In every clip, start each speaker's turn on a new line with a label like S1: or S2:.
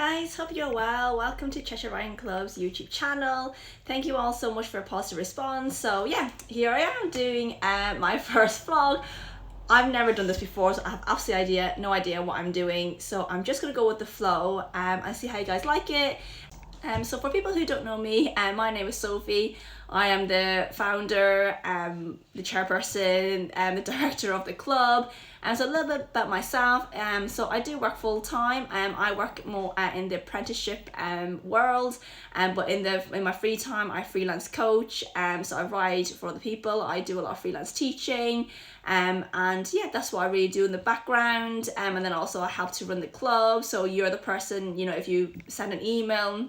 S1: guys, hope you're well. Welcome to Cheshire Club's YouTube channel. Thank you all so much for a positive response. So yeah, here I am doing my first vlog. I've never done this before, so I have absolutely no idea what I'm doing. So I'm just gonna go with the flow and see how you guys like it. So for people who don't know me, my name is Sophie. I am the founder, the chairperson, and the director of the club. So a little bit about myself. So I do work full time. I work more in the apprenticeship world. But in my free time, I freelance coach. So I write for other people. I do a lot of freelance teaching. And yeah, that's what I really do in the background. And then also I help to run the club. So you're the person, if you send an email,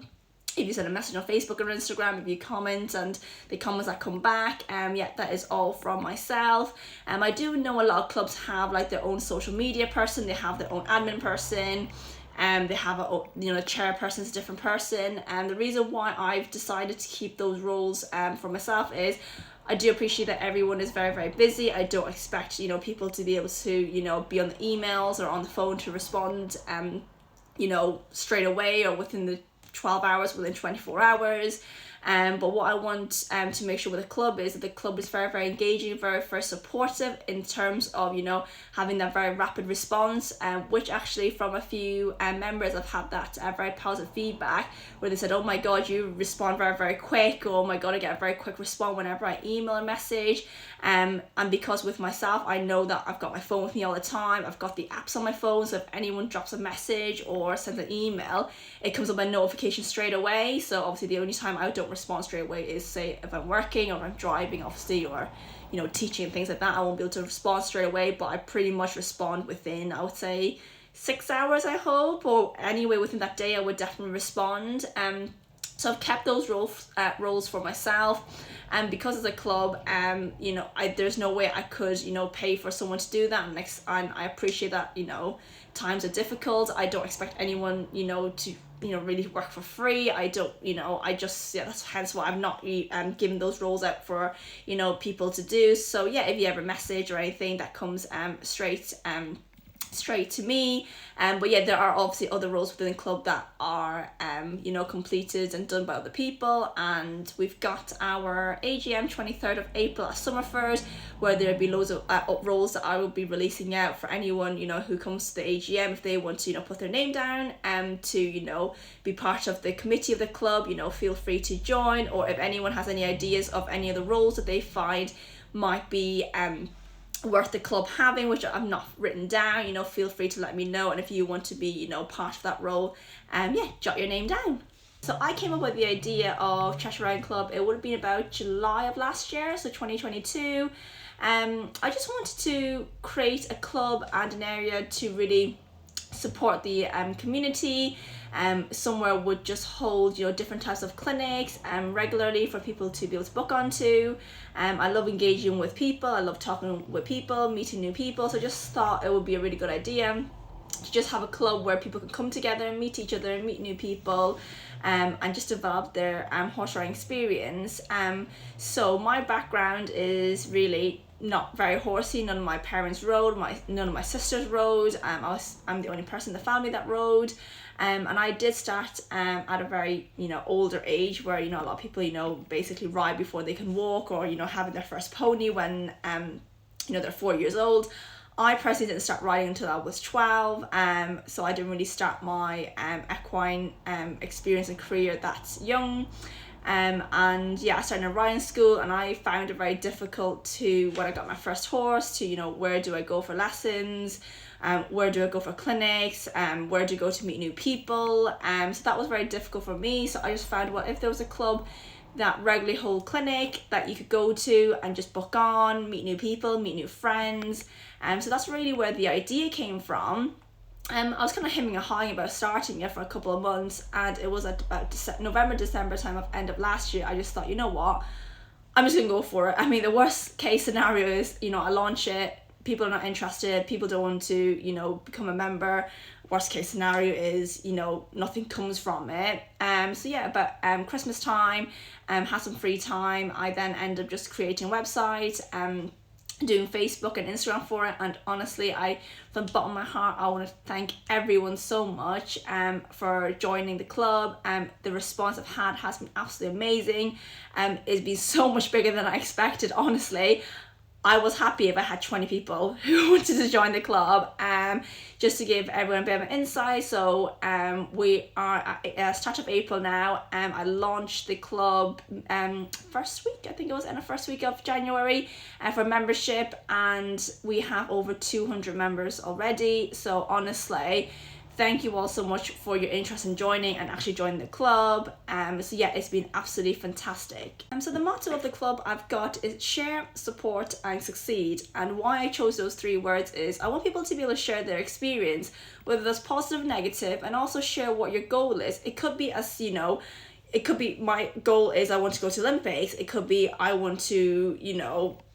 S1: if you send a message on Facebook or Instagram, if you comment and the comments that come back, yeah, that is all from myself. I do know a lot of clubs have like their own social media person, they have their own admin person, they have a chairperson is a different person. And the reason why I've decided to keep those roles for myself is I do appreciate that everyone is very, very busy. I don't expect, people to be able to, be on the emails or on the phone to respond, straight away or within the 12 hours, within 24 hours. But what I want to make sure with the club is that the club is very, very engaging, very, very supportive in terms of, having that very rapid response, which actually from a few members I've had that very positive feedback where they said, oh my God, you respond very, very quick, or oh my God, I get a very quick response whenever I email a message. And because with myself, I know that I've got my phone with me all the time, I've got the apps on my phone, so if anyone drops a message or sends an email, it comes up a notification straight away. So obviously the only time I don't respond straight away is say if I'm working or if I'm driving obviously, or teaching and things like that. I won't be able to respond straight away, but I pretty much respond within, I would say, 6 hours, I hope, or anyway within that day I would definitely respond. So I've kept those roles for myself, and because it's a club, there's no way I could pay for someone to do that, and I appreciate that times are difficult. I don't expect anyone to really work for free. I don't that's hence why I'm not giving those roles out for people to do. So yeah, if you ever message or anything, that comes straight to me. But yeah, there are obviously other roles within the club that are completed and done by other people. And we've got our AGM 23rd of April at Summerford, where there'll be loads of roles that I will be releasing out for anyone who comes to the AGM, if they want to put their name down to be part of the committee of the club. Feel free to join, or if anyone has any ideas of any of the roles that they find might be worth the club having, which I've not written down, feel free to let me know. And if you want to be part of that role, yeah, jot your name down. So I came up with the idea of Cheshire Club, it would have been about July of last year, so 2022. I just wanted to create a club and an area to really support the community. Somewhere would just hold different types of clinics regularly for people to be able to book onto. I love engaging with people, I love talking with people, meeting new people, so I just thought it would be a really good idea to just have a club where people can come together and meet each other and meet new people, and just develop their horse riding experience. So my background is really not very horsey. None of my parents rode, none of my sisters rode. I'm the only person in the family that rode. And I did start at a very older age, where a lot of people basically ride before they can walk, or having their first pony when they're 4 years old. I personally didn't start riding until I was 12, so I didn't really start my equine experience and career that young. And yeah, I started in riding school, and I found it very difficult when I got my first horse to where do I go for lessons, where do I go for clinics, where do I go to meet new people. So that was very difficult for me. So I just found, well, if there was a club that regularly hold clinic that you could go to and just book on, meet new people, meet new friends. So that's really where the idea came from. I was kind of hemming and hawing about starting it for a couple of months, and it was at about November, December time of end of last year. I just thought, what, I'm just gonna go for it. I mean, the worst case scenario is, I launch it, people are not interested, people don't want to, become a member. Worst case scenario is, nothing comes from it. So yeah, about Christmas time, had some free time. I then ended up just creating a website, doing Facebook and Instagram for it, and honestly, from the bottom of my heart, I want to thank everyone so much for joining the club. The response I've had has been absolutely amazing. It's been so much bigger than I expected, honestly. I was happy if I had 20 people who wanted to join the club. Just to give everyone a bit of an insight, so we are at start of April now. I launched the club first week, I think it was in the first week of January, for membership, and we have over 200 members already. So honestly, thank you all so much for your interest in joining and actually joining the club. So yeah, it's been absolutely fantastic. So the motto of the club I've got is share, support and succeed. And why I chose those 3 words is I want people to be able to share their experience, whether that's positive or negative, and also share what your goal is. It could be, as you know, it could be my goal is I want to go to Olympics. It could be I want to,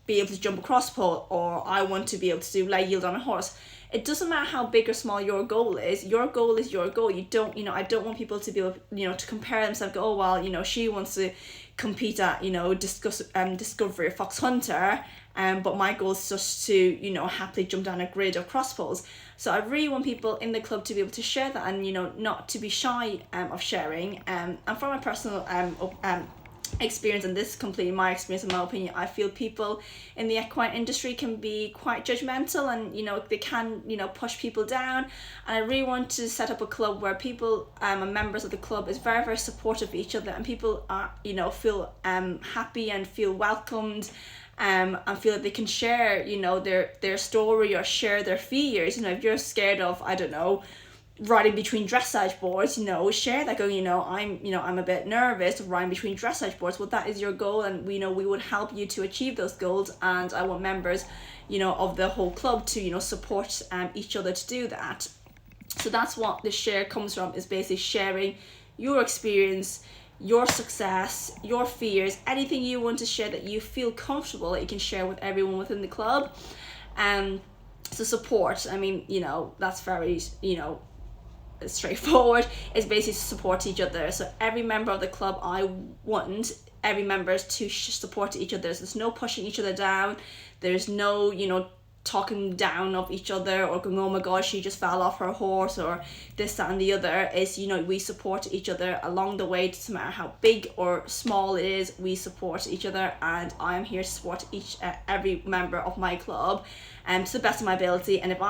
S1: be able to jump a cross pole, or I want to be able to do leg yield on a horse. It doesn't matter how big or small your goal is. Your goal is your goal. You don't, I don't want people to be able, to compare themselves, go, oh, well, she wants to compete at, Discovery or Fox Hunter, but my goal is just to, happily jump down a grid or cross poles. So I really want people in the club to be able to share that and, not to be shy of sharing. And from my personal experience, and this is completely my experience and my opinion, I feel people in the equine industry can be quite judgmental, and they can push people down. And I really want to set up a club where people and members of the club is very, very supportive of each other, and people are feel happy and feel welcomed, and feel that they can share their story or share their fears. If you're scared of, I don't know, riding between dressage boards, share that, going, I'm a bit nervous of riding between dressage boards. Well, that is your goal, and we would help you to achieve those goals. And I want members, of the whole club to, support each other to do that. So that's what the share comes from, is basically sharing your experience, your success, your fears, anything you want to share that you feel comfortable that you can share with everyone within the club. So support, that's very, straightforward. Is basically to support each other. So every member of the club, I want every members to support each other. So there's no pushing each other down. There's no talking down of each other, or going, oh my god, she just fell off her horse, or this, that and the other. Is we support each other along the way. It doesn't matter how big or small it is, we support each other, and I am here to support every member of my club to the best of my ability. And if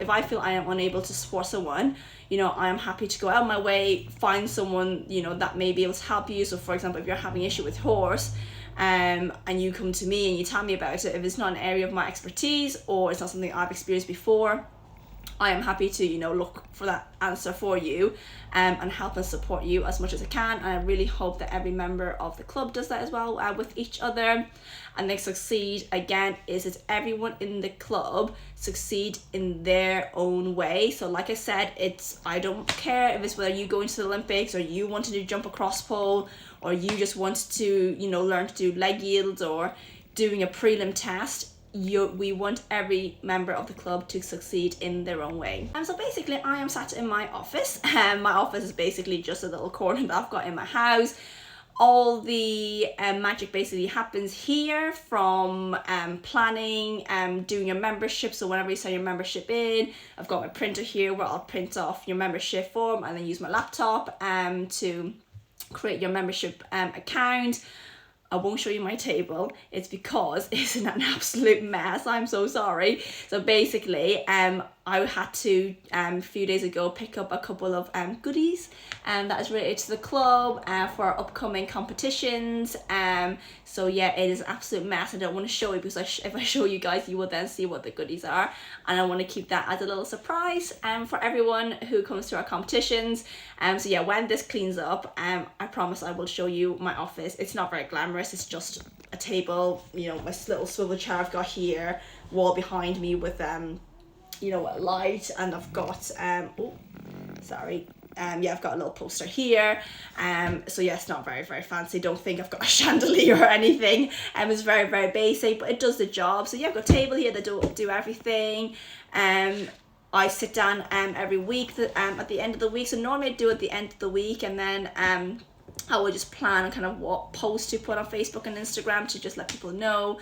S1: I feel I am unable to support someone, I am happy to go out of my way, find someone that may be able to help you. So for example, if you're having issue with horse, and you come to me and you tell me about it, if it's not an area of my expertise or it's not something I've experienced before, I am happy to look for that answer for you, and help and support you as much as I can. And I really hope that every member of the club does that as well, with each other, and they succeed. Again, is that everyone in the club succeed in their own way. So like I said, I don't care if it's whether you go into the Olympics, or you wanted to jump a cross pole, or you just want to learn to do leg yields, or doing a prelim test. We want every member of the club to succeed in their own way. So basically, I am sat in my office. My office is basically just a little corner that I've got in my house. All the magic basically happens here, from planning, doing your membership. So whenever you send your membership in, I've got my printer here where I'll print off your membership form, and then use my laptop to create your membership account. I won't show you my table. It's because it's an absolute mess. I'm so sorry. So basically, I had to, a few days ago, pick up a couple of goodies that is related to the club for upcoming competitions. So yeah, it is an absolute mess. I don't want to show it, because if I show you guys, you will then see what the goodies are. And I want to keep that as a little surprise for everyone who comes to our competitions. So yeah, when this cleans up, I promise I will show you my office. It's not very glamorous. It's just a table, my little swivel chair I've got here, wall behind me with a light, and I've got I've got a little poster here. So yeah, it's not very, very fancy. Don't think I've got a chandelier or anything. It's very, very basic, but it does the job. So yeah, I've got a table here that do everything. I sit down every week at the end of the week. So normally I do at the end of the week, and then I will just plan kind of what posts to put on Facebook and Instagram to just let people know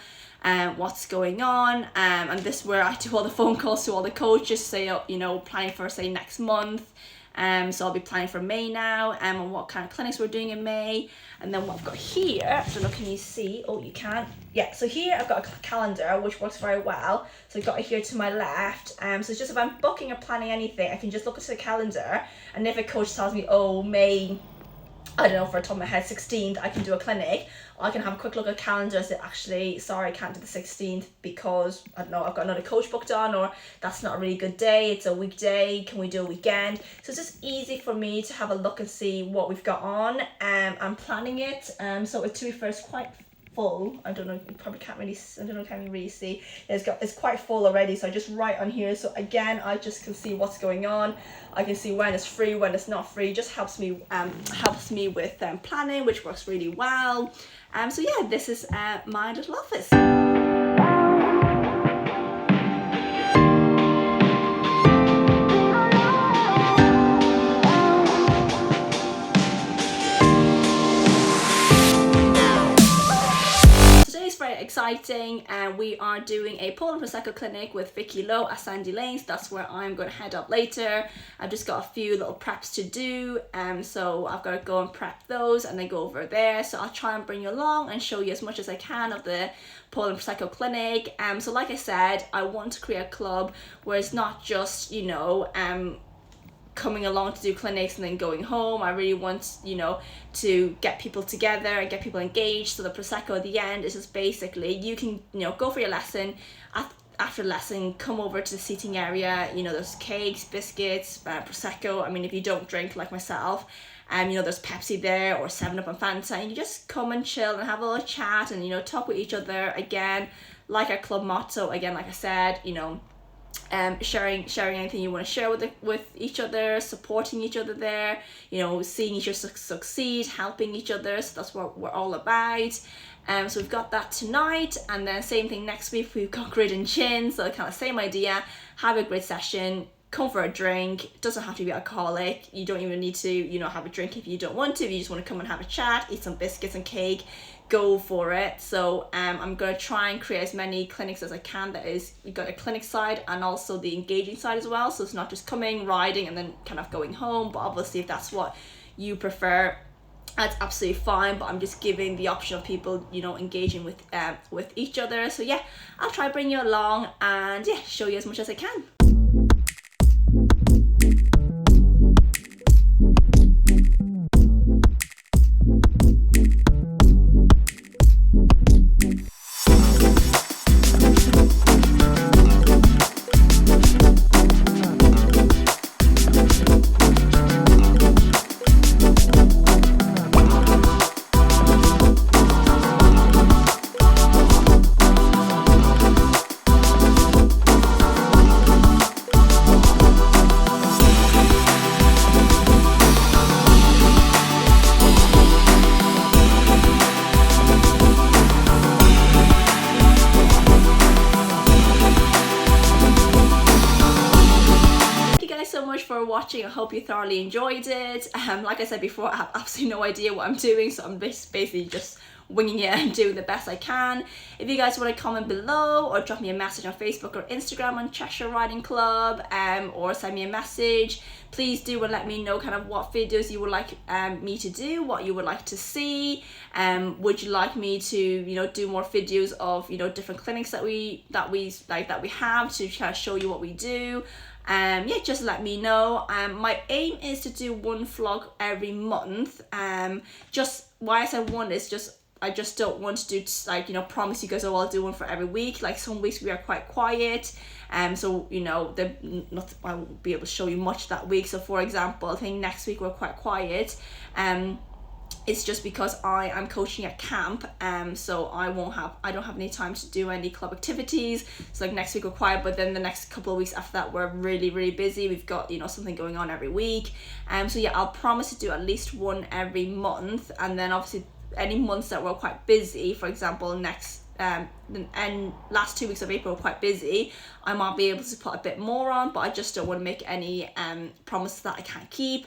S1: what's going on. And this is where I do all the phone calls to all the coaches, say, you know, planning for, say, next month. So I'll be planning for May now, and what kind of clinics we're doing in May. And then what I've got here, I don't know, can you see? Oh, you can. Yeah, so here I've got a calendar, which works very well. So I've got it here to my left. So it's just if I'm booking or planning anything, I can just look at the calendar, and if a coach tells me, oh, May, I don't know, for the top of my head, 16th, I can do a clinic, I can have a quick look at the calendar and say, actually, sorry, I can't do the 16th because, I don't know, I've got another coach booked on, or that's not a really good day, it's a weekday, can we do a weekend? So it's just easy for me to have a look and see what we've got on. I'm planning it, so to be fair, it's quite full. I don't know, you probably can't really, I don't know, can you really see? It's quite full already, so I just write on here. So again, I just can see what's going on. I can see when it's free, when it's not free. Just helps me with planning, which works really well. So yeah, this is my little office. Very exciting, and we are doing a pole and prosecco clinic with Vicky Lowe at Sandy Lanes. That's where I'm going to head up later. I've just got a few little preps to do, so I've got to go and prep those and then go over there. So I'll try and bring you along and show you as much as I can of the pole and prosecco clinic. So like I said, I want to create a club where it's not just, you know, coming along to do clinics and then going home. I really want, you know, to get people together and get people engaged. So the prosecco at the end is just basically, you can, you know, go for your lesson. After lesson, come over to the seating area. You know, there's cakes, biscuits, prosecco. I mean, if you don't drink like myself, you know, there's Pepsi there or 7-Up and Fanta, and you just come and chill and have a little chat and, you know, talk with each other. Again, like our club motto, again, like I said, you know, sharing anything you want to share with each other, supporting each other there, you know, seeing each other succeed, helping each other. So that's what we're all about. So we've got that tonight, and then same thing next week. We've got grid and chin, so kind of same idea. Have a grid session, come for a drink. It doesn't have to be alcoholic. You don't even need to, you know, have a drink if you don't want to. If you just want to come and have a chat, eat some biscuits and cake, go for it. So I'm going to try and create as many clinics as I can. That is, we've got a clinic side and also the engaging side as well. So it's not just coming, riding, and then kind of going home. But obviously, if that's what you prefer, that's absolutely fine. But I'm just giving the option of people, you know, engaging with each other. So yeah, I'll try to bring you along and yeah, show you as much as I can. For watching. I hope you thoroughly enjoyed it. Like I said before, I have absolutely no idea what I'm doing, so I'm basically just winging it and doing the best I can. If you guys want to comment below or drop me a message on Facebook or Instagram on Cheshire Riding Club, or send me a message, please do and let me know kind of what videos you would like me to do, what you would like to see. Would you like me to, you know, do more videos of, you know, different clinics that we have to kind of show you what we do? Yeah, just let me know. My aim is to do one vlog every month. Just why I said one is just I just don't want to do, like, you know, promise you guys, oh, I'll do one for every week. Like, some weeks we are quite quiet, so, you know, I won't be able to show you much that week. So for example, I think next week we're quite quiet. It's just because I am coaching at camp, so I don't have any time to do any club activities. So like next week we're quiet, but then the next couple of weeks after that we're really, really busy. We've got, you know, something going on every week. So yeah, I'll promise to do at least one every month, and then obviously any months that we're quite busy, for example next and last 2 weeks of April were quite busy, I might be able to put a bit more on, but I just don't want to make any promises that I can't keep.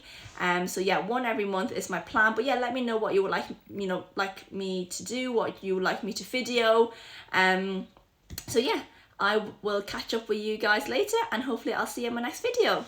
S1: So yeah, one every month is my plan. But yeah, let me know what you would like me to do, what you would like me to video. So yeah, I will catch up with you guys later, and hopefully I'll see you in my next video.